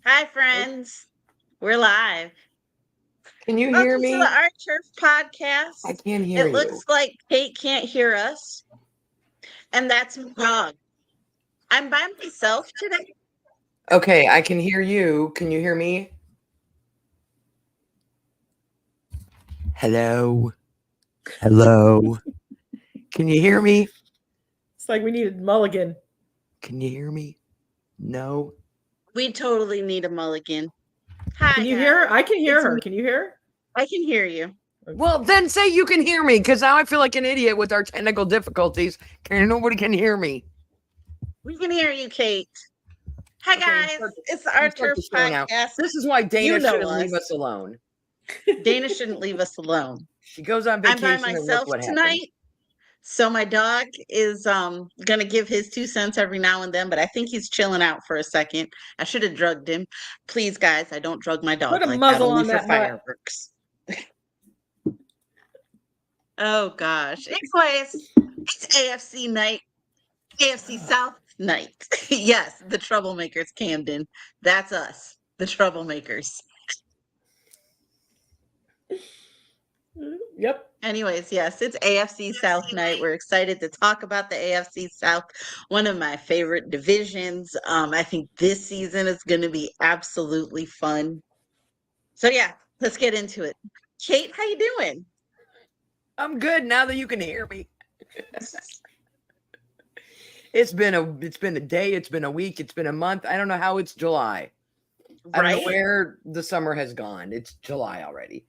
Hi, friends. We're live. Can you hear Welcome to the me? OurTurf I podcast. can't hear It you. looks like Kate can't hear us, and that's wrong. I'm by myself today. Okay, I can hear you. Can you hear me? Hello. Hello. Can you hear me? It's like we needed Mulligan. Can you hear me? No. We totally need a mulligan. Hi, Can you hear her? guys. I can hear It's her. me. Can you hear I can hear you. Well, then say you can hear me, because now I feel like an idiot with our technical difficulties. Nobody can hear me. We can hear you, Kate. Hi, Okay, guys. It's the you start OurTurf the show now. podcast. This is why Dana You know shouldn't leave us. us alone. Dana shouldn't leave us alone. She goes on I'm by vacation and look myself what happened. tonight. So my dog is gonna give his 2 cents every now and then, but I think he's chilling out for a second. I should have drugged him. Please, guys, I don't drug my dog Put a like that, muzzle only on for that butt. fireworks. Oh gosh. Anyways, it's AFC night, AFC South night. Yes, the troublemakers, Camden. That's us, the troublemakers. Yep. Anyways, yes, it's AFC South night. We're excited to talk about the AFC South, one of my favorite divisions. I think this season is going to be absolutely fun. So yeah, let's get into it. Kate, how you doing? I'm good now that you can hear me. It's been a day, it's been a week, it's been a month. I don't know how it's July. I don't know Right? where the summer has gone. It's July already.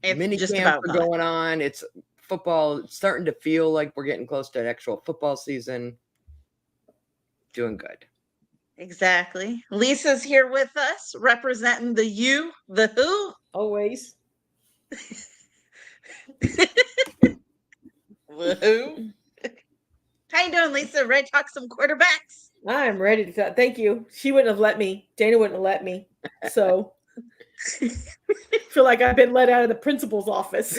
It's Mini just camps about are gone. going on. It's football. It's starting to feel like we're getting close to an actual football season. Doing good. Exactly. Lisa's here with us, representing the you, the who. Always. The who. How you doing, Lisa? Ready to talk some quarterbacks? I'm ready to talk. Thank you. She wouldn't have let me. Dana wouldn't have let me. So feel like I've been let out of the principal's office.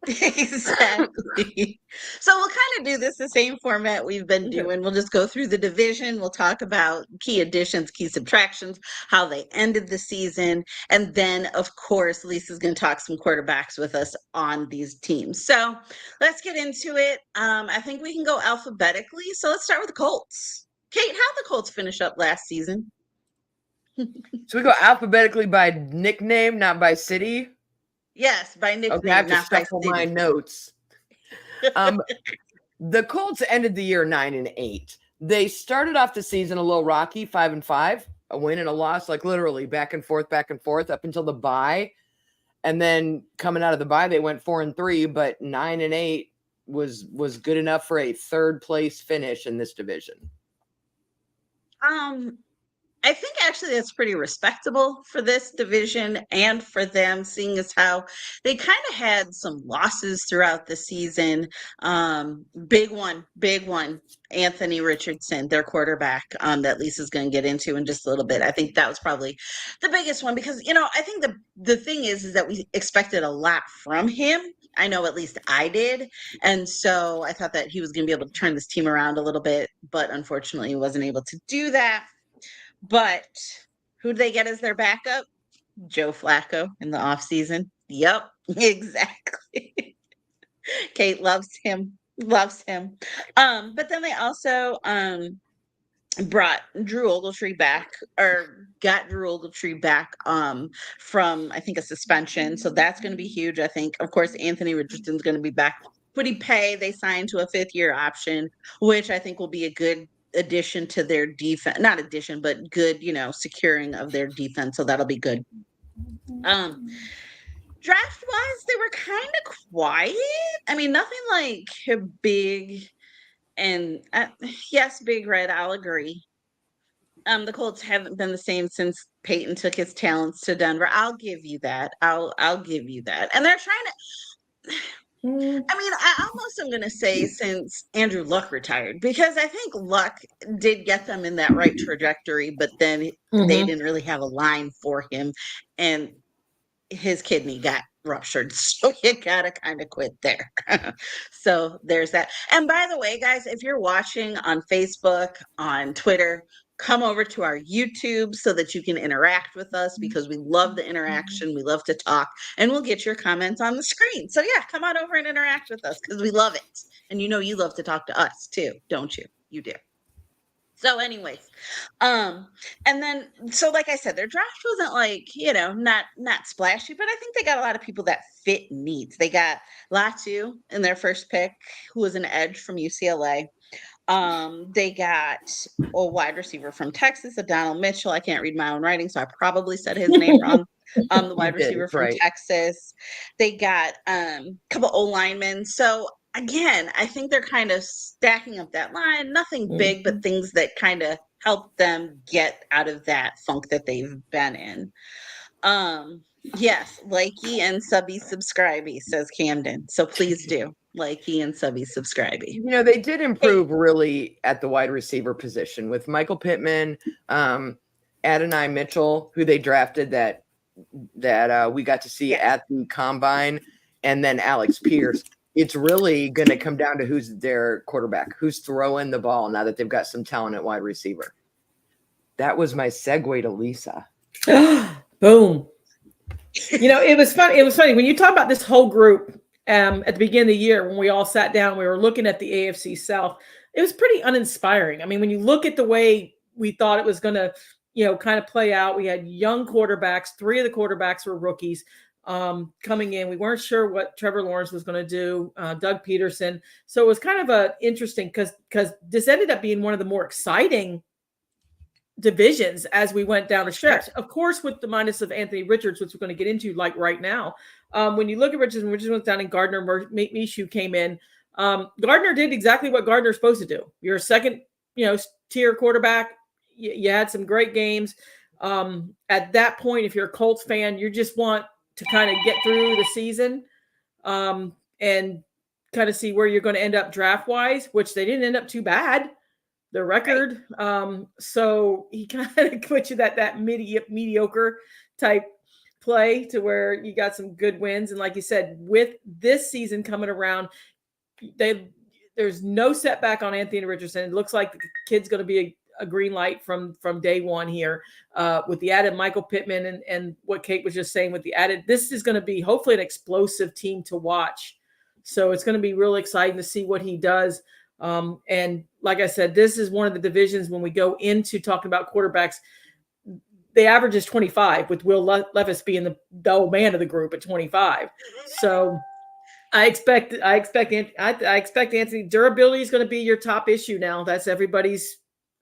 Exactly. So we'll kind of do this the same format we've been doing. We'll just go through the division. We'll talk about key additions, key subtractions, how they ended the season. And then, of course, Lisa's going to talk some quarterbacks with us on these teams. So let's get into it. I think we can go alphabetically. So let's start with the Colts. Kate, how'd the Colts finish up last season? So we go alphabetically by nickname, not by city. Yes, by nickname, Okay, I have to not by shuffle city. my notes. The Colts ended the year 9-8. They started off the season a little rocky, 5-5, a win and a loss, like literally back and forth up until the bye. And then coming out of the bye, they went 4-3, but 9-8 was good enough for a third place finish in this division. I think actually that's pretty respectable for this division and for them, seeing as how they kind of had some losses throughout the season. Big one, Anthony Richardson, their quarterback, that Lisa's going to get into in just a little bit. I think that was probably the biggest one because, I think the thing is that we expected a lot from him. I know at least I did. And so I thought that he was going to be able to turn this team around a little bit, but unfortunately he wasn't able to do that. But who do they get as their backup? Joe Flacco in the offseason. Yep, exactly. Kate loves him. Loves him. But then they also brought Drew Ogletree back, or got Drew Ogletree back from I think a suspension. So that's going to be huge. I think, of course, Anthony Richardson's going to be back. Pretty pay they signed to a 5th-year option, which I think will be a good addition to their defense. Not addition, but good, securing of their defense. So that'll be good. Draft wise, they were kind of quiet. I mean, nothing like big. And yes, Big Red, I'll agree. The Colts haven't been the same since Peyton took his talents to Denver. I'll give you that. I'll give you that. And they're trying to. I mean, I almost am going to say since Andrew Luck retired, because I think Luck did get them in that right trajectory, but then they didn't really have a line for him, and his kidney got ruptured. So you got to kind of quit there. So there's that. And by the way, guys, if you're watching on Facebook, on Twitter, come over to our YouTube so that you can interact with us, because we love the interaction. We love to talk, and we'll get your comments on the screen. So yeah, come on over and interact with us because we love it. And you know you love to talk to us too, don't you? You do. So anyways, and then so like I said, their draft wasn't like, not splashy, but I think they got a lot of people that fit needs. They got Latu in their first pick, who was an edge from UCLA. They got a wide receiver from Texas, a Donald Mitchell. I can't read my own writing, so I probably said his name wrong. The wide receiver from Texas. They got a couple O linemen. So again, I think they're kind of stacking up that line. Nothing big, but things that kind of help them get out of that funk that they've been in. Yes, likey and subby subscribey, says Camden. So please do likey and subby subscribey. They did improve really at the wide receiver position with Michael Pittman, Adonai Mitchell, who they drafted that we got to see at the combine, and then Alex Pierce. It's really going to come down to who's their quarterback, who's throwing the ball now that they've got some talent at wide receiver. That was my segue to Lisa. Boom. It was funny. It was funny when you talk about this whole group at the beginning of the year, when we all sat down, we were looking at the AFC South. It was pretty uninspiring. I mean, when you look at the way we thought it was going to, kind of play out, we had young quarterbacks. 3 of the quarterbacks were rookies coming in. We weren't sure what Trevor Lawrence was going to do, Doug Peterson. So it was kind of interesting because this ended up being one of the more exciting divisions as we went down the stretch. Of course, with the minus of Anthony Richards, which we're going to get into like right now. When you look at Richards went down and Gardner Minshew came in, Gardner did exactly what Gardner's supposed to do. You're a second, tier quarterback. You had some great games. At that point, if you're a Colts fan, you just want to kind of get through the season and kind of see where you're going to end up draft-wise, which they didn't end up too bad. The record. Right. So he kind of put you that mediocre type play to where you got some good wins. And like you said, with this season coming around, there's no setback on Anthony Richardson. It looks like the kid's going to be a green light from day one here with the added Michael Pittman and what Kate was just saying with the added. This is going to be hopefully an explosive team to watch. So it's going to be really exciting to see what he does. And like I said, this is one of the divisions when we go into talking about quarterbacks, the average is 25 with Will Levis being the old man of the group at 25. So I expect Anthony durability is going to be your top issue now. That's everybody's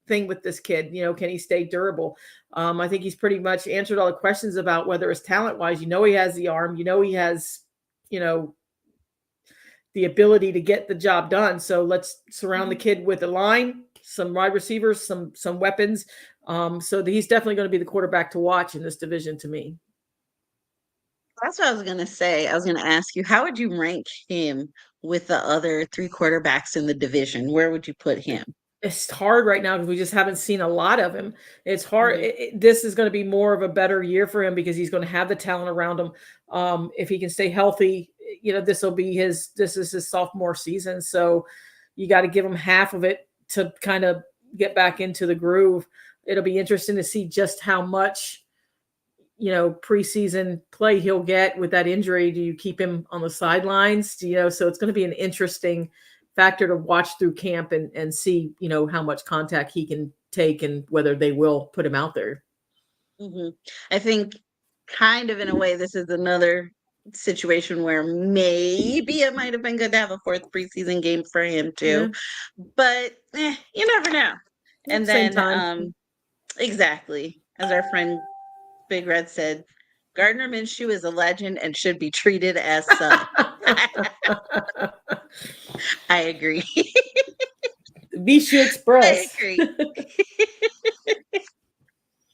thing with this kid. Can he stay durable? I think he's pretty much answered all the questions about whether it's talent wise, he has the arm, he has, the ability to get the job done. So let's surround the kid with a line, some wide receivers, some weapons. So he's definitely going to be the quarterback to watch in this division to me. That's what I was going to say. I was going to ask you, how would you rank him with the other 3 quarterbacks in the division? Where would you put him? It's hard right now because we just haven't seen a lot of him. It's hard. Mm-hmm. This is going to be more of a better year for him because he's going to have the talent around him. If he can stay healthy, this is his sophomore season. So you got to give him half of it to kind of get back into the groove. It'll be interesting to see just how much, preseason play he'll get with that injury. Do you keep him on the sidelines? So it's going to be an interesting factor to watch through camp and see, how much contact he can take and whether they will put him out there. Mm-hmm. I think kind of in a way, this is another situation where maybe it might have been good to have a 4th preseason game for him too, but you never know. And then exactly, as our friend Big Red said, Gardner Minshew is a legend and should be treated as such. I agree. Minshew Express. I agree.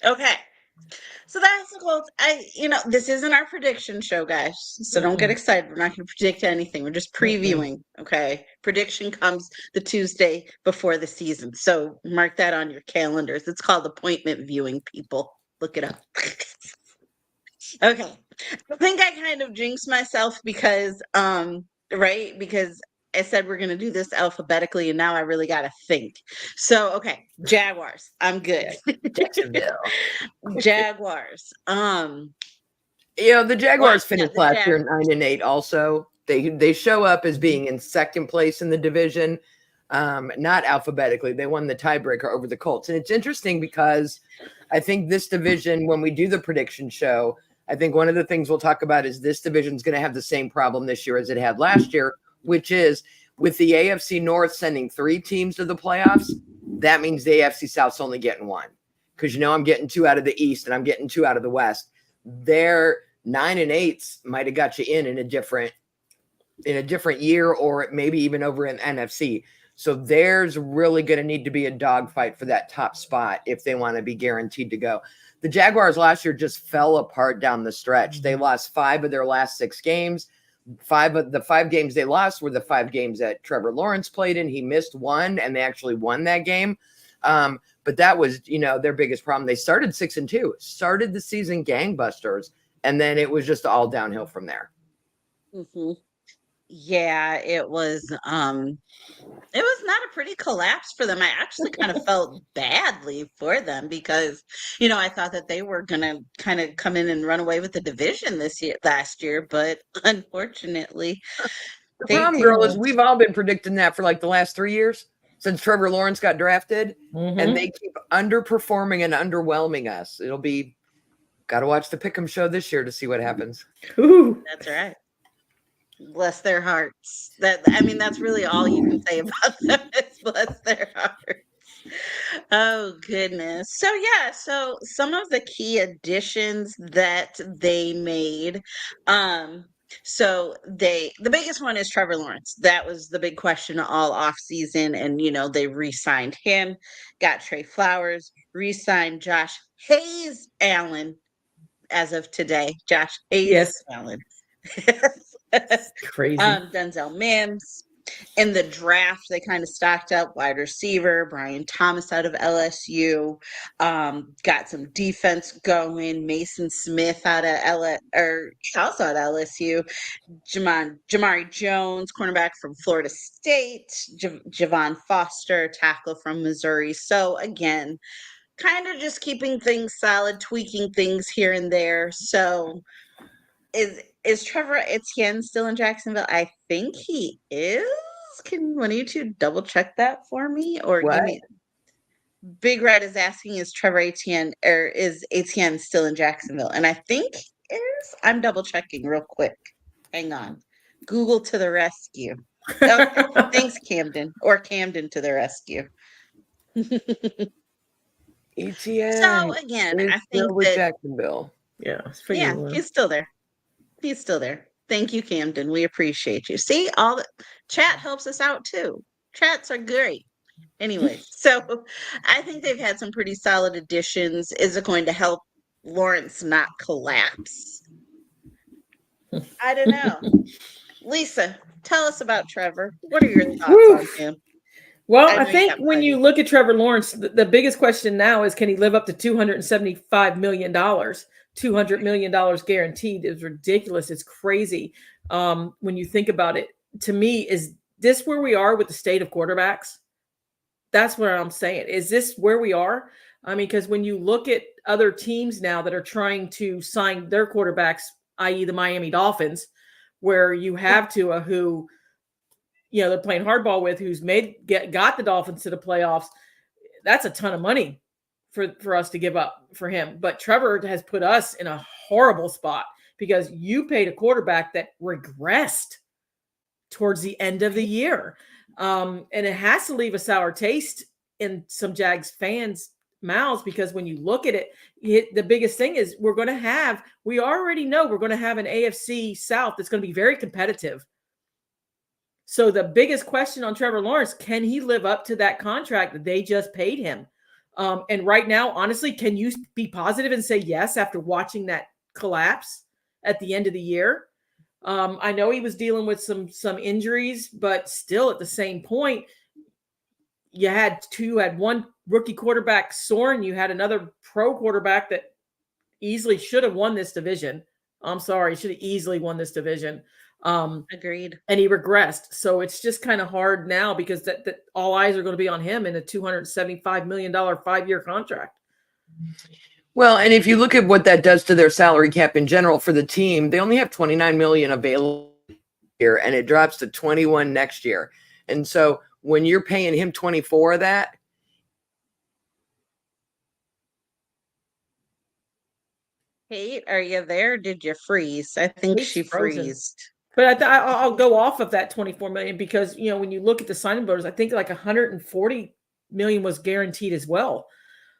Okay. So that's the Colts. This isn't our prediction show, guys. So don't get excited. We're not going to predict anything. We're just previewing. Okay. Prediction comes the Tuesday before the season. So mark that on your calendars. It's called appointment viewing, people. Look it up. Okay. I think I kind of jinxed myself because, because I said we're gonna do this alphabetically, and now I really gotta think. So okay, Jaguars. I'm good. Jacksonville. Jaguars. The Jaguars finished the last year 9-8. Also, they show up as being in second place in the division, not alphabetically. They won the tiebreaker over the Colts, and it's interesting because I think this division, when we do the prediction show, I think one of the things we'll talk about is this division is going to have the same problem this year as it had last year, which is with the AFC North sending 3 teams to the playoffs. That means the AFC South's only getting 1, because I'm getting 2 out of the East and I'm getting 2 out of the West. Their 9-8s might have got you in a different year, or maybe even over in NFC. So there's really going to need to be a dogfight for that top spot if they want to be guaranteed to go. The Jaguars last year just fell apart down the stretch. They lost 5 of their last 6 games. 5 of the 5 games they lost were the 5 games that Trevor Lawrence played in. He missed 1, and they actually won that game. But that was, their biggest problem. They started 6-2, started the season gangbusters, and then it was just all downhill from there. Mm-hmm. Yeah, it was not a pretty collapse for them. I actually kind of felt badly for them because, I thought that they were gonna kind of come in and run away with the division last year, but unfortunately, the problem, girl, is we've all been predicting that for like the last 3 years since Trevor Lawrence got drafted, and they keep underperforming and underwhelming us. It'll be got to watch the Pick'em show this year to see what happens. Ooh. That's right. Bless their hearts. That's really all you can say about them is bless their hearts. Oh goodness. So some of the key additions that they made. So the biggest one is Trevor Lawrence. That was the big question all off season, and they re-signed him, got Trey Flowers, re-signed Josh Hayes Allen as of today. Josh Hayes Allen. Crazy. Denzel Mims. In the draft, they kind of stocked up wide receiver, Brian Thomas out of LSU, got some defense going, Mason Smith out of also out of LSU, Jamari Jones, cornerback from Florida State, Javon Foster, tackle from Missouri. So again, kind of just keeping things solid, tweaking things here and there. So is Trevor Etienne still in Jacksonville? I think he is. Can one of you two double check that for me? Or What? give me Big Red is asking, is Trevor Etienne or is Etienne still in Jacksonville? And I think he is. I'm double checking real quick. Hang on. Google to the rescue. Okay. Thanks, Camden. Or Camden to the rescue. Etienne. So again, I think with that Jacksonville. Yeah, he's still there. He's still there. Thank you, Camden. We appreciate you. See, all the chat helps us out too. Chats are great. Anyway, so I think they've had some pretty solid additions. Is it going to help Lawrence not collapse? I don't know. Lisa, tell us about Trevor. What are your thoughts on him? Well, I think when you look at Trevor Lawrence, the biggest question now is, can he live up to $275 million? $200 million guaranteed is ridiculous. It's crazy. When you think about it, to me, is this where we are with the state of quarterbacks? That's what I'm saying. Is this where we are? I mean, because when you look at other teams now that are trying to sign their quarterbacks, i.e. the Miami Dolphins, where you have Tua, who, they're playing hardball with, who's got the Dolphins to the playoffs. That's a ton of money for us to give up for him. But Trevor has put us in a horrible spot because you paid a quarterback that regressed towards the end of the year. And it has to leave a sour taste in some Jags fans' mouths, because when you look at it, the biggest thing is we already know we're going to have an AFC South that's going to be very competitive. So the biggest question on Trevor Lawrence, can he live up to that contract that they just paid him? And right now, honestly, can you be positive and say yes after watching that collapse at the end of the year? I know he was dealing with some injuries, but still at the same point, you had one rookie quarterback, Soren. You had another pro quarterback that easily should have won this division. I'm sorry, should have easily won this division. Agreed. And he regressed. So it's just kind of hard now because that all eyes are going to be on him in a $275 million 5-year contract. Well, and if you look at what that does to their salary cap in general for the team, they only have 29 million available here, and it drops to 21 next year. And so when you're paying him 24 of that, Kate, are you there? Did you freeze? I think Kate's she frozen. freezed. But I'll go off of that 24 million because, you know, when you look at the signing bonus, I think like 140 million was guaranteed as well.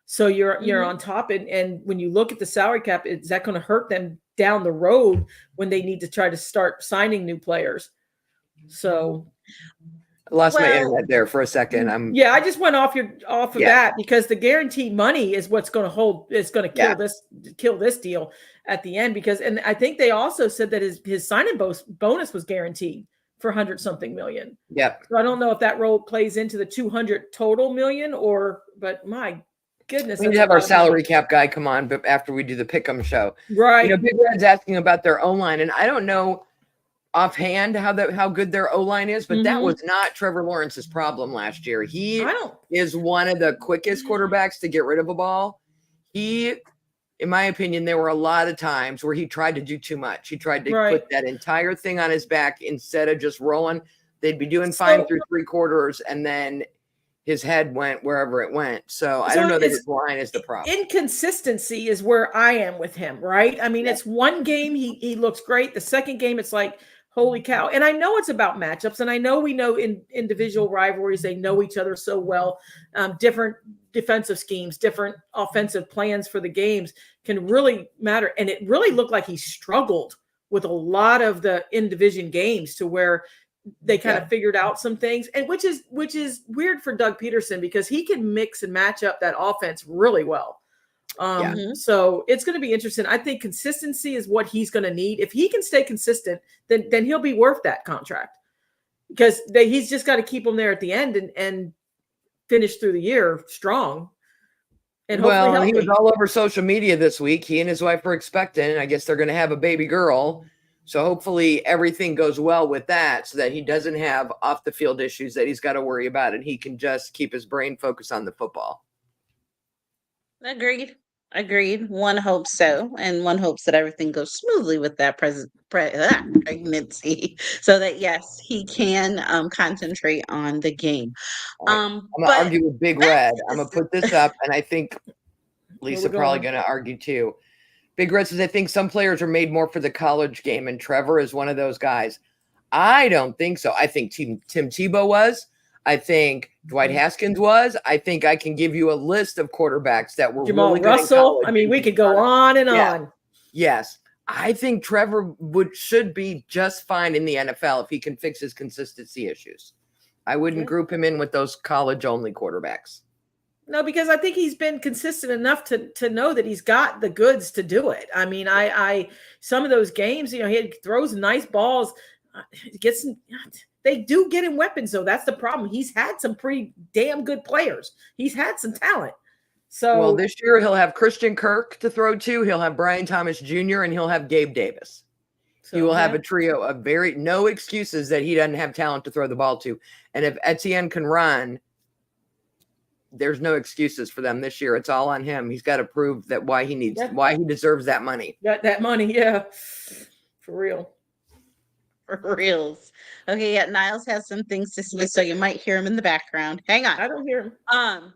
So you're on top. And when you look at the salary cap, is that going to hurt them down the road when they need to try to start signing new players? So I lost my internet there for a second. I just went off of that because the guaranteed money is what's going to hold. It's going to kill this deal at the end and I think they also said that his signing bonus was guaranteed for 100-something million. Yep. So I don't know if that role plays into the 200 total million but my goodness. We need to have our salary cap guy come on, but after we do the pick'em show, right? You know, Big Red's asking about their O-line, and I don't know offhand how good their O-line is, but that was not Trevor Lawrence's problem last year. He is one of the quickest quarterbacks to get rid of a ball. In my opinion, there were a lot of times where he tried to do too much. He tried to put that entire thing on his back instead of just rolling. They'd be doing fine through 3 quarters, and then his head went wherever it went. So I don't know that his line is the problem. Inconsistency is where I am with him, right? I mean, it's one game he looks great. The second game, it's like, holy cow. And I know it's about matchups. And I know we know in individual rivalries, they know each other so well. Different defensive schemes, different offensive plans for the games can really matter. And it really looked like he struggled with a lot of the in-division games to where they kind of figured out some things, and which is weird for Doug Peterson because he can mix and match up that offense really well. So it's going to be interesting. I think consistency is what he's going to need. If he can stay consistent, then he'll be worth that contract because he's just got to keep him there at the end and finish through the year strong. And hopefully he was all over social media this week. He and his wife were expecting, and I guess they're going to have a baby girl. So hopefully everything goes well with that so that he doesn't have off the field issues that he's got to worry about, and he can just keep his brain focused on the football. Agreed. One hopes so, and one hopes that everything goes smoothly with that pregnancy, so that yes, he can concentrate on the game. I'm gonna argue with Big Red. I'm gonna put this up, and I think Lisa probably gonna argue too. Big Red says, I think some players are made more for the college game, and Trevor is one of those guys. I don't think so. I think Tim Tebow was. I think Dwight Haskins was. I think I can give you a list of quarterbacks that were Jamal really Russell. I mean, we could go on and on. Yes. I think Trevor should be just fine in the NFL if he can fix his consistency issues. I wouldn't group him in with those college-only quarterbacks. No, because I think he's been consistent enough to know that he's got the goods to do it. I mean, I some of those games, you know, he throws nice balls, they do get him weapons, though. That's the problem. He's had some pretty damn good players. He's had some talent. So this year he'll have Christian Kirk to throw to. He'll have Brian Thomas Jr. and he'll have Gabe Davis. So he will have a trio of no excuses that he doesn't have talent to throw the ball to. And if Etienne can run, there's no excuses for them this year. It's all on him. He's got to prove that why he deserves that money. That money, for real. For reals. Okay, Niles has some things to say, so you might hear him in the background. Hang on. I don't hear him.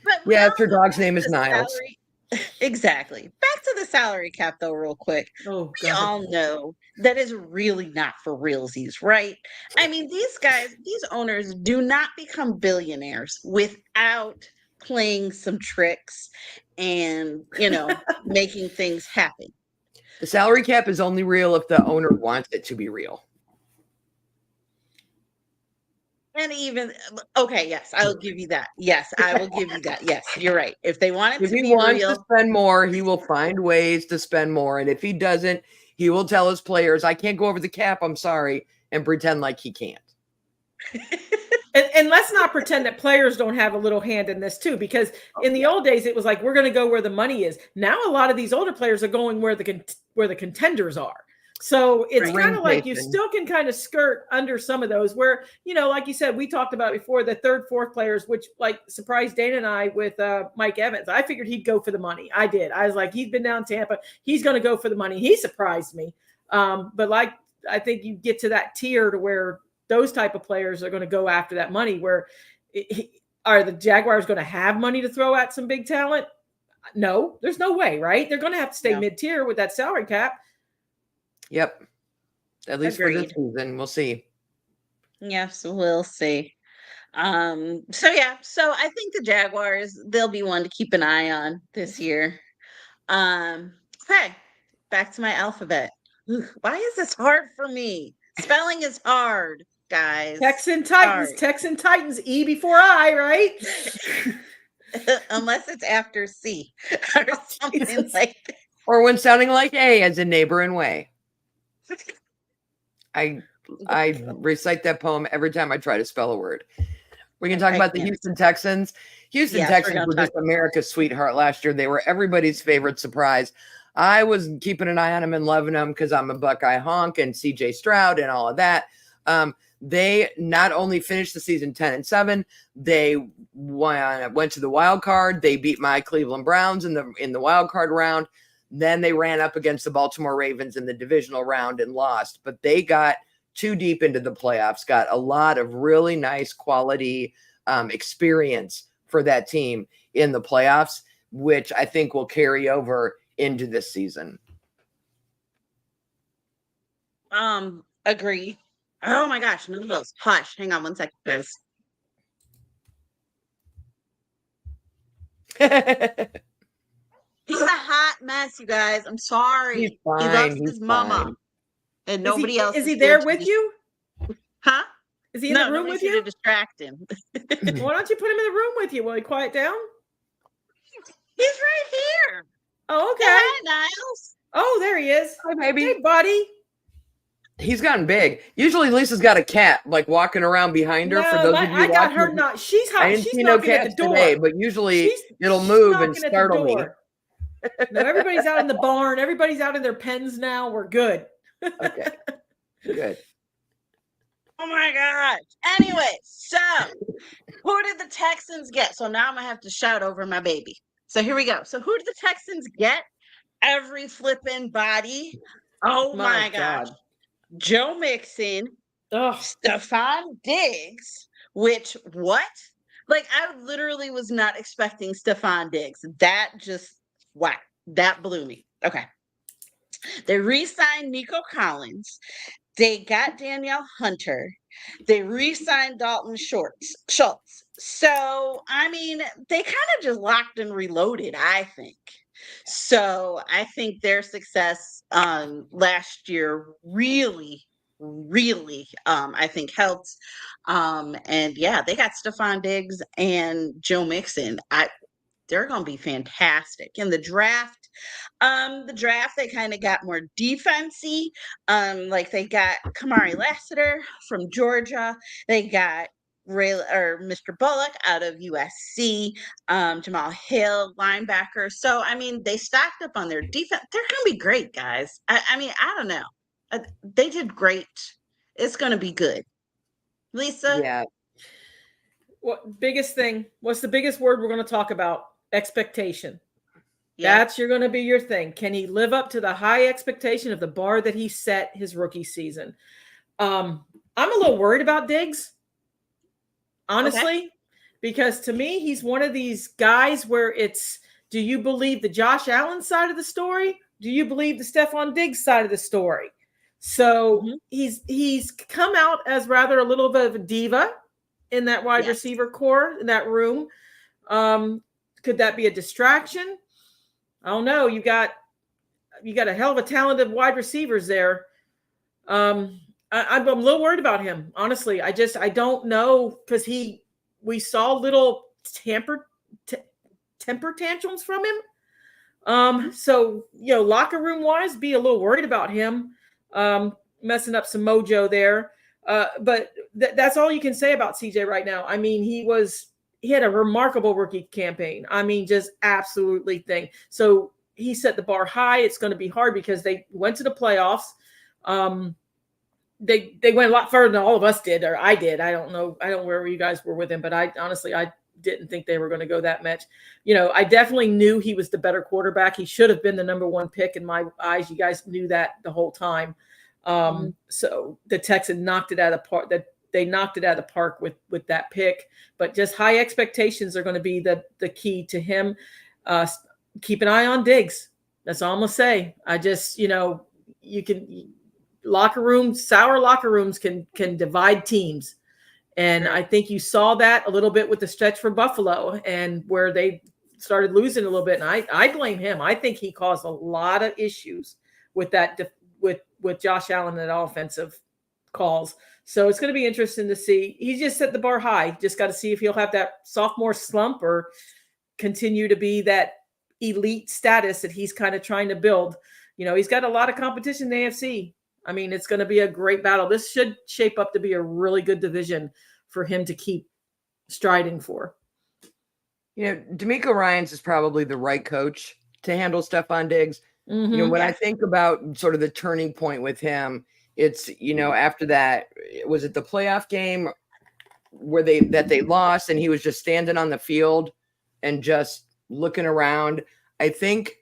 But her dog's name is Niles. Exactly. Back to the salary cap, though, real quick. We all know that is really not for realsies, right? I mean, these owners do not become billionaires without playing some tricks and, making things happen. The salary cap is only real if the owner wants it to be real. And yes, I'll give you that. Yes, I will give you that. Yes, you're right. If they want it to be real. If he wants to spend more, he will find ways to spend more. And if he doesn't, he will tell his players, I can't go over the cap, I'm sorry, and pretend like he can't. And let's not pretend that players don't have a little hand in this too, because in the old days, it was like, we're going to go where the money is. Now, a lot of these older players are going where the contenders are. So it's Right. kind of like you Rotation. still can kind of skirt under some of those where, like you said, we talked about before the third, fourth players, which like surprised Dana and I with Mike Evans. I figured he'd go for the money. I did. I was like, he's been down Tampa. He's going to go for the money. He surprised me. But like, I think you get to that tier to where those type of players are going to go after that money where are the Jaguars going to have money to throw at some big talent? No, there's no way, right? They're going to have to stay mid-tier with that salary cap. Yep. At least for this season, we'll see. Yes, we'll see. So I think the Jaguars, they'll be one to keep an eye on this year. Okay, back to my alphabet. Why is this hard for me? Spelling is hard, guys. Texan Titans, E before I, right? Unless it's after C or something like that. Or when sounding like A as in neighbor and way. I recite that poem every time I try to spell a word. We can talk about the Houston Texans. Texans were just America's sweetheart last year. They were everybody's favorite surprise. I was keeping an eye on them and loving them because I'm a Buckeye honk and CJ Stroud and all of that. They not only finished the season 10-7, they went to the wild card. They beat my Cleveland Browns in the wild card round. Then they ran up against the Baltimore Ravens in the divisional round and lost. But they got too deep into the playoffs, got a lot of really nice quality experience for that team in the playoffs, which I think will carry over into this season. Agree. Oh my gosh, noodles. Hush. Hang on one second, guys. He's a hot mess, you guys. I'm sorry. He's fine. He loves his mama. And nobody else. Is he there with you? Huh? Is he in the room with you? To distract him. Why don't you put him in the room with you? Will he quiet down? He's right here. Oh, okay. Hi, Niles. Oh, there he is. Hi, baby. Hey, buddy. He's gotten big. Usually Lisa's got a cat like walking around behind her. For those of you I got watching, her not. She's hot. I didn't She's see no knocking at cats the door today, but usually it'll she's move and knocking at the startle me. door. No, everybody's out in the barn. Everybody's out in their pens now. We're good. Okay. Good. Oh my gosh. Anyway, so who did the Texans get? So now I'm going to have to shout over my baby. So here we go. So who did the Texans get? Every flipping body. Oh my gosh. Joe Mixon, Stephon Diggs, which what? Like I literally was not expecting Stephon Diggs. That just, wow, that blew me. Okay. They re-signed Nico Collins. They got Danielle Hunter. They re-signed Dalton Schultz. So, I mean, they kind of just locked and reloaded, I think. So, I think their success last year really, I think helped. And yeah, they got Stephon Diggs and Joe Mixon. They're going to be fantastic. In the draft, they kind of got more defense-y. Like they got Kamari Lassiter from Georgia. They got Mr. Bullock out of USC. Jamal Hill, linebacker. So, I mean, they stocked up on their defense. They're going to be great, guys. I mean, I don't know. They did great. It's going to be good. Lisa? Yeah. Biggest thing? What's the biggest word we're going to talk about? Expectation. Yeah. That's going to be your thing. Can he live up to the high expectation of the bar that he set his rookie season? I'm a little worried about Diggs, honestly, because to me, he's one of these guys where it's, do you believe the Josh Allen side of the story? Do you believe the Stephon Diggs side of the story? So he's come out as rather a little bit of a diva in that wide receiver core, in that room. Could that be a distraction? I don't know. You got a hell of a talented wide receivers there. I'm a little worried about him, honestly. I don't know because we saw little temper tantrums from him. So locker room wise, be a little worried about him messing up some mojo there. But that's all you can say about CJ right now. I mean, he had a remarkable rookie campaign. I mean, just absolutely thing. So he set the bar high. It's going to be hard because they went to the playoffs. They went a lot further than all of us did, or I did. I don't know where you guys were with him, but I honestly didn't think they were going to go that much. I definitely knew he was the better quarterback. He should have been the number one pick in my eyes. You guys knew that the whole time. So the Texans knocked it out of the park. They knocked it out of the park with that pick. But just high expectations are going to be the key to him. Keep an eye on Diggs. That's all I'm gonna say. I just, you can sour locker rooms can divide teams. And I think you saw that a little bit with the stretch for Buffalo and where they started losing a little bit. And I blame him. I think he caused a lot of issues with that, with Josh Allen and offensive calls. So it's going to be interesting to see. He just set the bar high. Just got to see if he'll have that sophomore slump or continue to be that elite status that he's kind of trying to build. He's got a lot of competition in the AFC. I mean, it's going to be a great battle. This should shape up to be a really good division for him to keep striding for. DeMeco Ryans is probably the right coach to handle Stephon Diggs. Mm-hmm. When I think about sort of the turning point with him, it's, after that, was it the playoff game where they lost and he was just standing on the field and just looking around? I think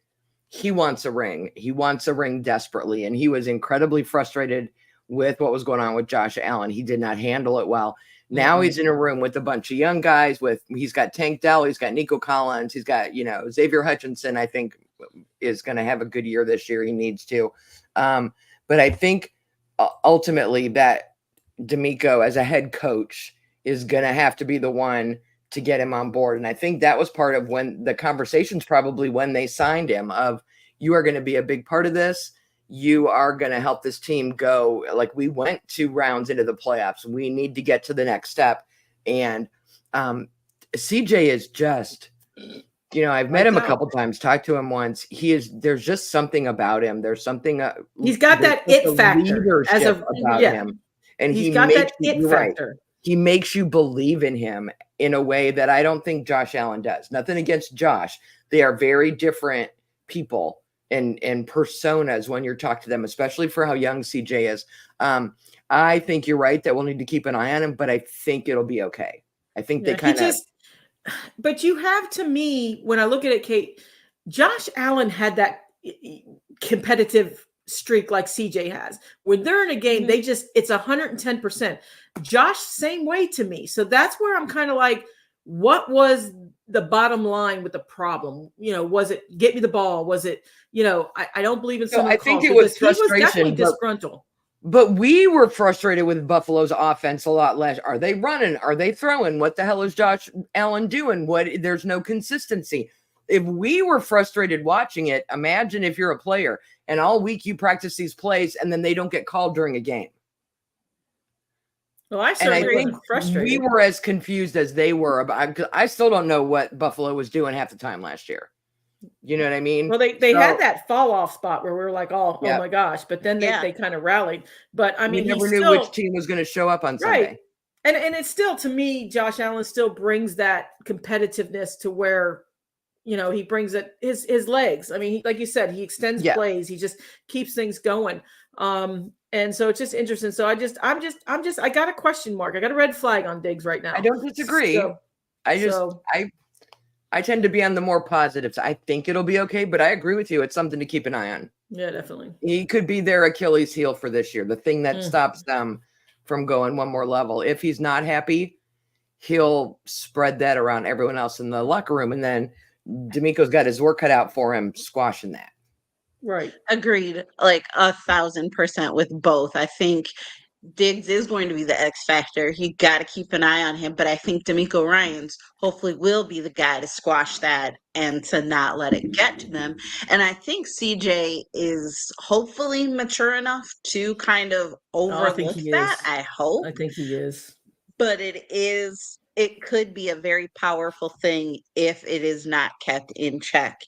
he wants a ring. He wants a ring desperately. And he was incredibly frustrated with what was going on with Josh Allen. He did not handle it well. Now he's in a room with a bunch of young guys he's got Tank Dell, he's got Nico Collins, he's got, Xavier Hutchinson, I think is going to have a good year this year. He needs to. But I think ultimately that DeMeco as a head coach is going to have to be the one to get him on board. And I think that was part of when the conversations, probably when they signed him, of you are going to be a big part of this. You are going to help this team go. Like, we went 2 rounds into the playoffs. We need to get to the next step. And CJ is just, I've met him a couple times, talked to him once. There's just something about him. There's something. He's got that it factor about him. And he's got that it factor. Right. He makes you believe in him in a way that I don't think Josh Allen does. Nothing against Josh. They are very different people and personas when you talk to them, especially for how young CJ is. I think you're right that we'll need to keep an eye on him, but I think it'll be okay. I think they kind of. But you have, to me, when I look at it, Kate, Josh Allen had that competitive streak like CJ has. When they're in a game, it's 110%. Josh, same way to me. So that's where I'm kind of like, what was the bottom line with the problem? Was it get me the ball? Was it, I don't believe in some of the calls. I think it was frustration. He was definitely disgruntled. But we were frustrated with Buffalo's offense a lot less. Are they running? Are they throwing? What the hell is Josh Allen doing? There's no consistency. If we were frustrated watching it, imagine if you're a player and all week you practice these plays and then they don't get called during a game. Well, I certainly was frustrated. We were as confused as they were. I still don't know what Buffalo was doing half the time last year. You know what I mean? Well, they had that fall off spot where we were like, oh my gosh. But then they kind of rallied. But I mean, we never knew which team was going to show up on Sunday. Right. And it's still, to me, Josh Allen still brings that competitiveness to where, he brings it his legs. I mean, like you said, he extends plays. He just keeps things going. And so it's just interesting. So I got a question mark. I got a red flag on Diggs right now. I don't disagree. I tend to be on the more positive side. I think it'll be okay, but I agree with you. It's something to keep an eye on. Yeah, definitely. He could be their Achilles heel for this year, the thing that stops them from going one more level. If he's not happy, he'll spread that around everyone else in the locker room, and then DeMeco's got his work cut out for him squashing that. Right. Agreed. Like 1,000% with both. I think Diggs is going to be the X factor. You got to keep an eye on him, but I think DeMeco Ryans hopefully will be the guy to squash that and to not let it get to them. And I think CJ is hopefully mature enough to kind of overlook that. I hope. I think he is. But it could be a very powerful thing if it is not kept in check.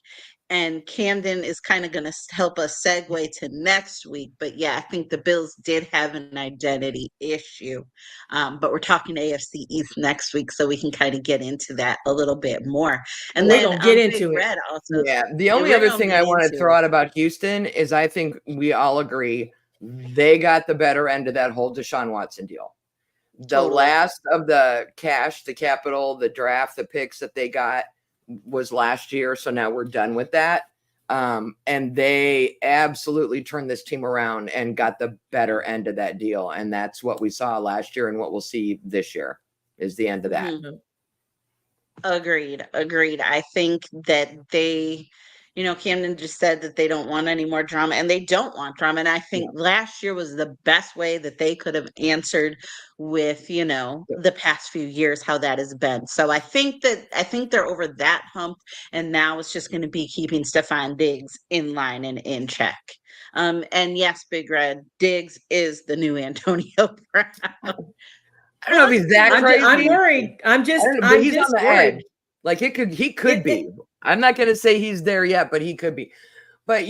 And Camden is kind of going to help us segue to next week. But yeah, I think the Bills did have an identity issue. But we're talking AFC East next week, so we can kind of get into that a little bit more. And then we'll get into it. Also, the only other thing I want to throw out about Houston is I think we all agree they got the better end of that whole Deshaun Watson deal. The Totally. last of the cash, the capital, the draft, the picks that they got was last year. So now we're done with that. And they absolutely turned this team around and got the better end of that deal. And that's what we saw last year and what we'll see this year is the end of that. Mhm. Agreed. I think that they, Camden just said that they don't want any more drama, and they don't want drama. And I think last year was the best way that they could have answered with, the past few years, how that has been. So I think they're over that hump, and now it's just going to be keeping Stephon Diggs in line and in check. And yes, Big Red, Diggs is the new Antonio Brown. I don't know if he's that crazy. I'm worried. I'm just on the worried. edge. Like he could be. I'm not going to say he's there yet, but he could be. But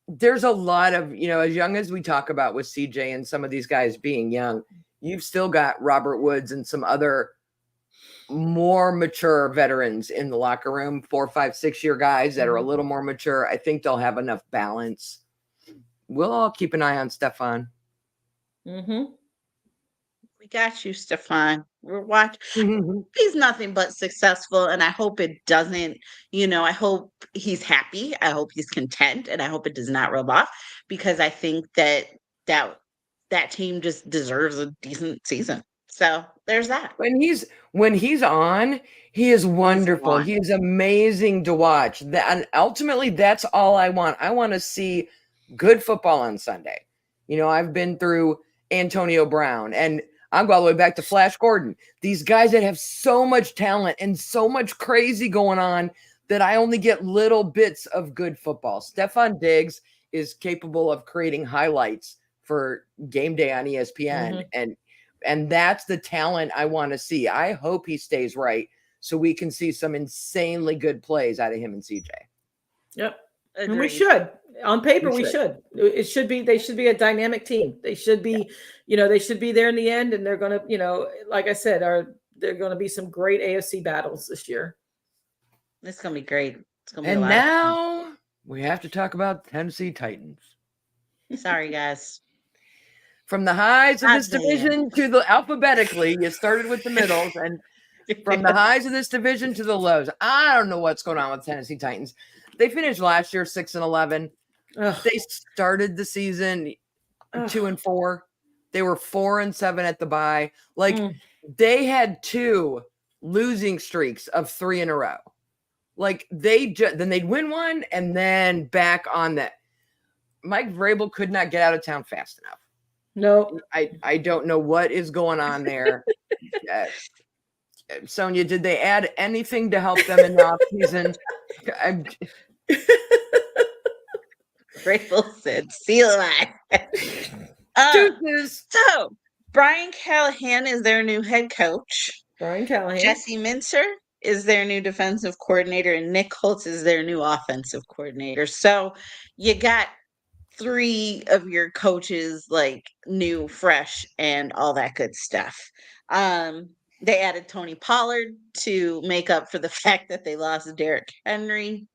there's a lot of, as young as we talk about with CJ and some of these guys being young, you've still got Robert Woods and some other more mature veterans in the locker room, 4, 5, 6-year guys that are a little more mature. I think they'll have enough balance. We'll all keep an eye on Stephon. Mm-hmm. We got you, Stephon. We're watching. Mm-hmm. He's nothing but successful, and I hope it doesn't, I hope he's happy. I hope he's content, and I hope it does not rub off, because I think that team just deserves a decent season. So there's that. When he's on, he is wonderful. He is amazing to watch. And ultimately, that's all I want. I want to see good football on Sunday. I've been through Antonio Brown, and I'll go all the way back to Flash Gordon. These guys that have so much talent and so much crazy going on that I only get little bits of good football. Stephon Diggs is capable of creating highlights for game day on ESPN. And that's the talent I want to see. I hope he stays right so we can see some insanely good plays out of him and CJ. Yep. Agreed. And we should. On paper, we should. They should be a dynamic team. They should be, they should be there in the end. And they're going to, like I said, there are going to be some great AFC battles this year. It's going to be great. It's going to be and a lot. Now we have to talk about Tennessee Titans. Sorry, guys. From the highs of this division to the alphabetically, you started with the middles, and from the highs of this division to the lows. I don't know what's going on with Tennessee Titans. They finished last year 6-11. They started the season 2-4. They were 4-7 at the bye. They had 2 losing streaks of 3 in a row. Then they'd win one and then back on that. Mike Vrabel could not get out of town fast enough. No, I don't know what is going on there. Sonia, did they add anything to help them in the offseason? Vrabel said, "See you alive." So Brian Callahan is their new head coach. Brian Callahan. Jesse Mincer is their new defensive coordinator, and Nick Holtz is their new offensive coordinator. So you got 3 of your coaches new, fresh, and all that good stuff. They added Tony Pollard to make up for the fact that they lost Derrick Henry.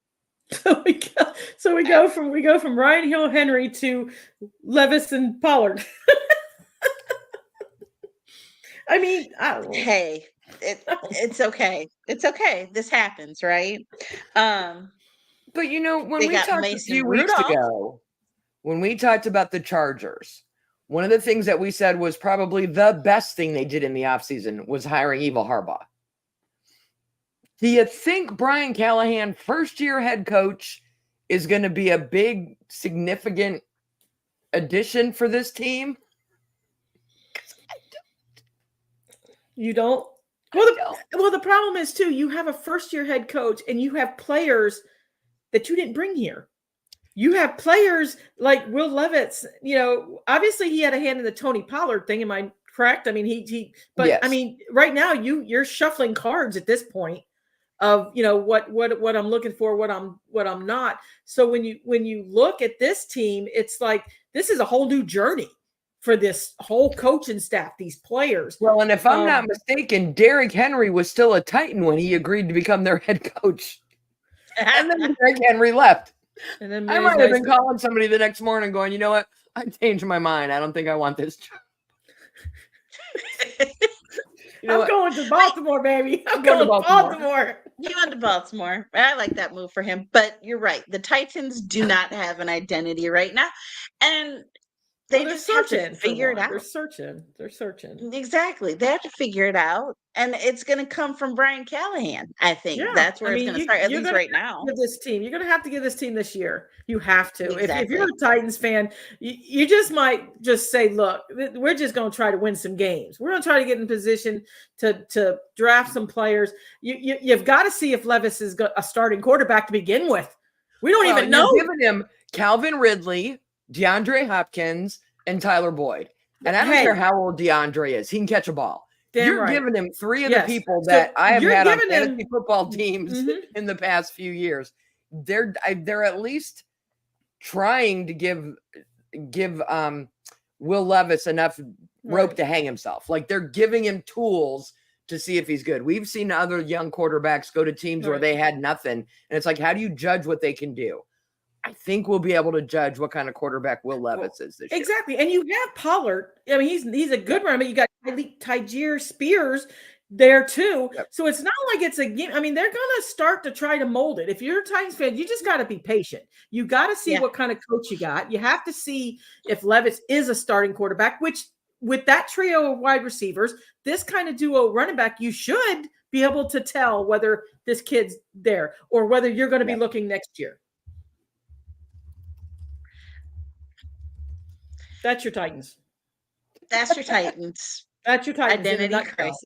So we go from Ryan Hill Henry to Levis and Pollard. I mean, hey, it's okay. It's okay. This happens, right? But when we talked Mason a few Rudolph. weeks ago, when we talked about the Chargers, one of the things that we said was probably the best thing they did in the offseason was hiring Evil Harbaugh. Do you think Brian Callahan, first-year head coach, is going to be a big, significant addition for this team? You don't? Well, the problem is, too, you have a first-year head coach, and you have players that you didn't bring here. You have players like Will Levis. Obviously he had a hand in the Tony Pollard thing. Am I correct? I mean, yes. I mean, right now you're shuffling cards at this point of, what I'm looking for, what I'm not. So when you look at this team, it's like, this is a whole new journey for this whole coaching staff, these players. Well, and if I'm not mistaken, Derrick Henry was still a Titan when he agreed to become their head coach. And then Derrick Henry left. And then I might have been calling somebody the next morning going, you know what? I changed my mind. I don't think I want this job. You know I'm what? going to Baltimore, baby. I'm going to going to Baltimore. Baltimore. He went to Baltimore. I like that move for him. But you're right. The Titans do not have an identity right now. And they Well, they're just have to searching for figure it one. out. They're searching. They're searching. Exactly. They have to figure it out. And it's going to come from Brian Callahan. I think Yeah, that's where I it's mean, going to start, at you're least gonna right now. give this team. You're going to have to give this team this year. You have to. If Exactly. you're a Titans fan, you just might just say, "Look, we're just going to try to win some games. We're going to try to get in position to draft some players. You've got to see if Levis is a starting quarterback to begin with. We don't even know. You're giving him Calvin Ridley, DeAndre Hopkins, and Tyler Boyd. And I don't care how old DeAndre is. He can catch a ball. You're giving him three of the people that I have had on fantasy football teams in the past few years. They're at least trying to give Will Levis enough rope to hang himself. Like they're giving him tools to see if he's good. We've seen other young quarterbacks go to teams where they had nothing. And it's like, how do you judge what they can do? I think we'll be able to judge what kind of quarterback Will Levis is this year. Exactly. And you have Pollard. I mean, he's a good runner, but you got Tyjair Spears there too. Yep. So it's not like it's a game. I mean, they're going to start to try to mold it. If you're a Titans fan, you just got to be patient. You got to see what kind of coach you got. You have to see if Levis is a starting quarterback, which with that trio of wide receivers, this kind of duo running back, you should be able to tell whether this kid's there or whether you're going to be looking next year. That's your Titans. That's your Titans. That's your Titans. Identity crisis.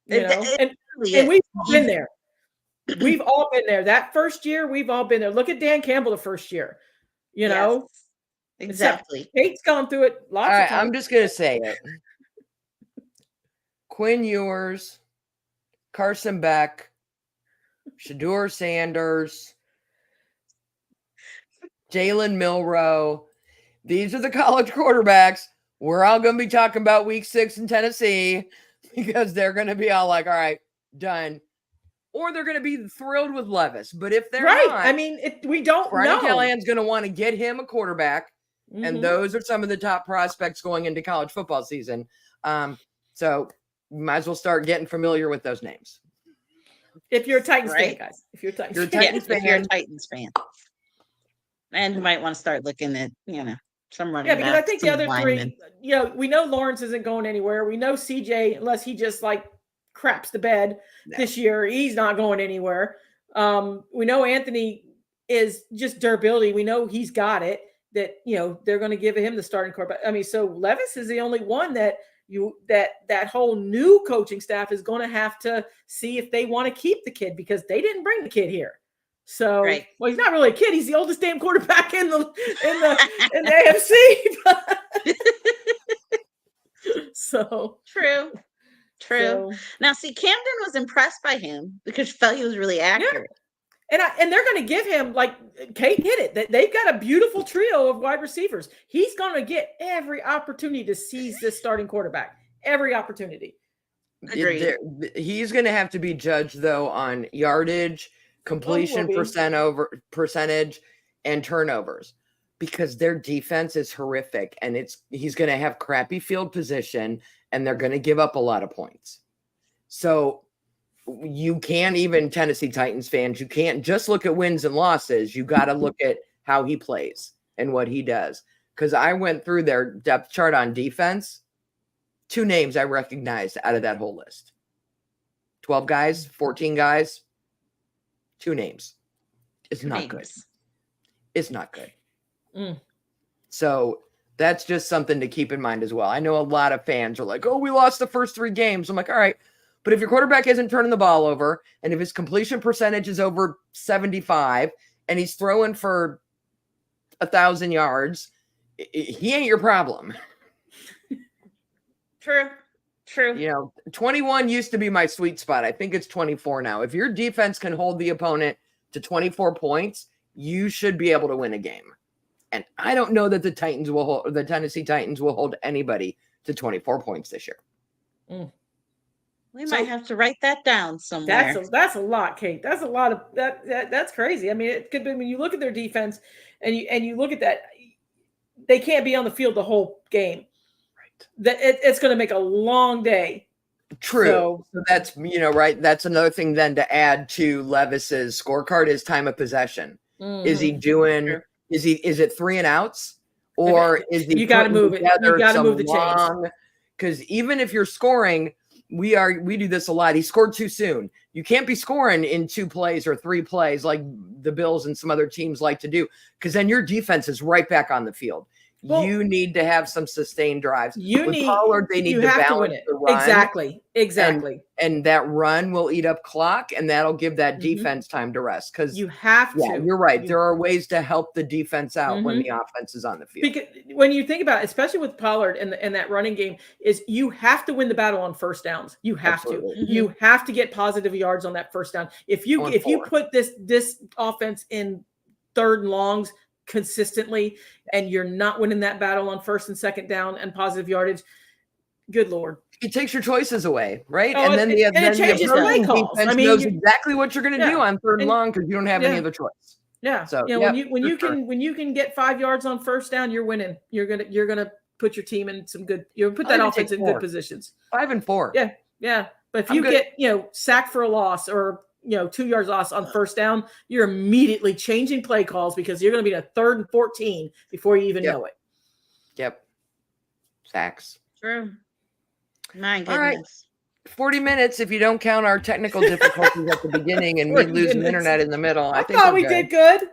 You know? And we've all been there. We've all been there. That first year, we've all been there. Look at Dan Campbell the first year. You know? Exactly. Kate's gone through it lots of times. I'm just going to say it. Quinn Ewers, Carson Beck, Shedeur Sanders, Jalen Milroe. These are the college quarterbacks we're all going to be talking about week 6 in Tennessee because they're going to be all like, all right, done. Or they're going to be thrilled with Levis. But if they're not, I mean, we don't Brian know. Callahan's going to want to get him a quarterback. And those are some of the top prospects going into college football season. So you might as well start getting familiar with those names. If you're a Titans fan, guys. If you're a Titans fan. If you're a Titans fan. And you might want to start looking at, some running because I think the other three, we know Lawrence isn't going anywhere. We know CJ, unless he just craps the bed this year, he's not going anywhere. We know Anthony is just durability. We know he's got it, that, they're going to give him the starting quarterback. I mean, so Levis is the only one that that whole new coaching staff is going to have to see if they want to keep the kid because they didn't bring the kid here. So, well, he's not really a kid. He's the oldest damn quarterback in the AFC. So true. So, now, see, Camden was impressed by him because she felt he was really accurate. Yeah. And they're going to give him, like Kate hit it, they've got a beautiful trio of wide receivers. He's going to get every opportunity to seize this starting quarterback. Every opportunity. Agreed. He's going to have to be judged, though, on yardage, completion percentage, and turnovers, because their defense is horrific, and he's going to have crappy field position, and they're going to give up a lot of points. So you can't, even Tennessee Titans fans, you can't just look at wins and losses. You got to look at how he plays and what he does. Because I went through their depth chart on defense. 2 names I recognized out of that whole list. 12 guys, 14 guys. 2 names. It's not good. It's not good. So that's just something to keep in mind as well. I know a lot of fans are like, oh, we lost the first 3 games. I'm like, all right. But if your quarterback isn't turning the ball over, and if his completion percentage is over 75, and he's throwing for 1,000 yards, he ain't your problem. True. 21 used to be my sweet spot. I think it's 24 now. If your defense can hold the opponent to 24 points, you should be able to win a game. And I don't know that the Tennessee Titans will hold anybody to 24 points this year. We might have to write that down somewhere. That's a lot, Kate. That's a lot of that's crazy. I mean, it could be when you look at their defense and you look at that. they can't be on the field the whole game. Right. It's going to make a long day. True. So that's, right. That's another thing then to add to Levis's scorecard is time of possession. Is he doing, Sure. is it 3 and outs, or is he, you got to move it. You got to move the chains. Because even if you're scoring, we do this a lot. He scored too soon. You can't be scoring in 2 plays or 3 plays like the Bills and some other teams like to do, because then your defense is right back on the field. Well, you need to have some sustained drives. Pollard, they need to balance the run. Exactly. And that run will eat up clock, and that'll give that defense time to rest. Because you have to. Yeah, you're right. There are ways to help the defense out when the offense is on the field. Because when you think about it, especially with Pollard and that running game, is you have to win the battle on first downs. You have to. You have to get positive yards on that first down. If you put this offense in 3rd and longs consistently, and you're not winning that battle on 1st and 2nd down and positive yardage, good Lord. It takes your choices away, right? Oh, and then it changes the play calls. I mean, knows exactly what you're going to do on 3rd and long, because you don't have any other choice. Yeah. So when you can get 5 yards on first down, you're winning. You're gonna put your team in some good. You're put that offense in good positions. 5 and 4. Yeah. But if you get sacked for a loss or 2 yards loss on first down, you're immediately changing play calls, because you're going to be in a 3rd and 14 before you even know it. Yep. Sacks. True. My goodness. All right. 40 minutes if you don't count our technical difficulties at the beginning and me losing internet in the middle. I think we did good.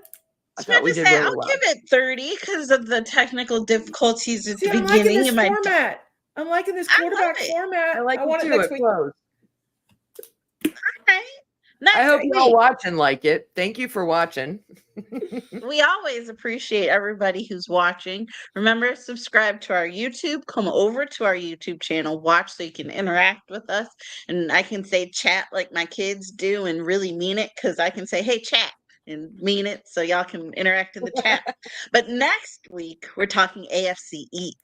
I thought we did really well. I'll give it 30 because of the technical difficulties at the I'm beginning. liking this format. I'm liking this quarterback format. I like it too. next week. All right. I hope you all watching like it. Thank you for watching. We always appreciate everybody who's watching. Remember, subscribe to our YouTube. Come over to our YouTube channel. Watch so you can interact with us. And I can say chat like my kids do and really mean it, because I can say, hey, chat, and mean it, so y'all can interact in the chat. But next week, we're talking AFC East.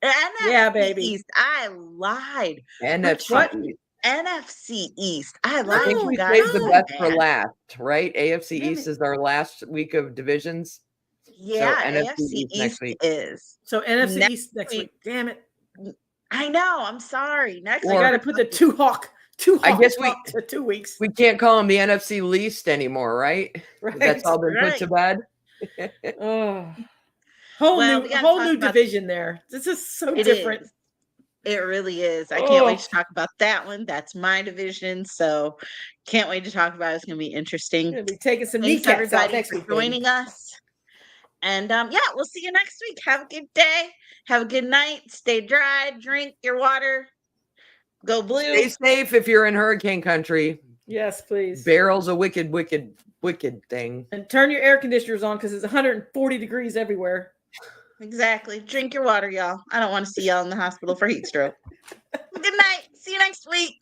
Yeah, baby. East. I lied. NFC East. NFC East. I lied. I think we saved the best for last, right? AFC East is our last week of divisions. Yeah, so AFC East is. So NFC East next week. Damn it. I know. I'm sorry. Next week. I got to put the two hawk I guess to 2 weeks. We can't call them the NFC least anymore, right? That's all been put to bed. Whole new division there. This is so different. It really is. I can't wait to talk about that one. That's my division, so can't wait to talk about it. It's going to be interesting. We'll be taking some Thanks everybody for joining us. And we'll see you next week. Have a good day. Have a good night. Stay dry. Drink your water. Go blue. Stay safe if you're in hurricane country. Yes, please. Barrel's a wicked thing. And turn your air conditioners on, because it's 140 degrees everywhere. Exactly. Drink your water, y'all. I don't want to see y'all in the hospital for heat stroke. Good night. See you next week.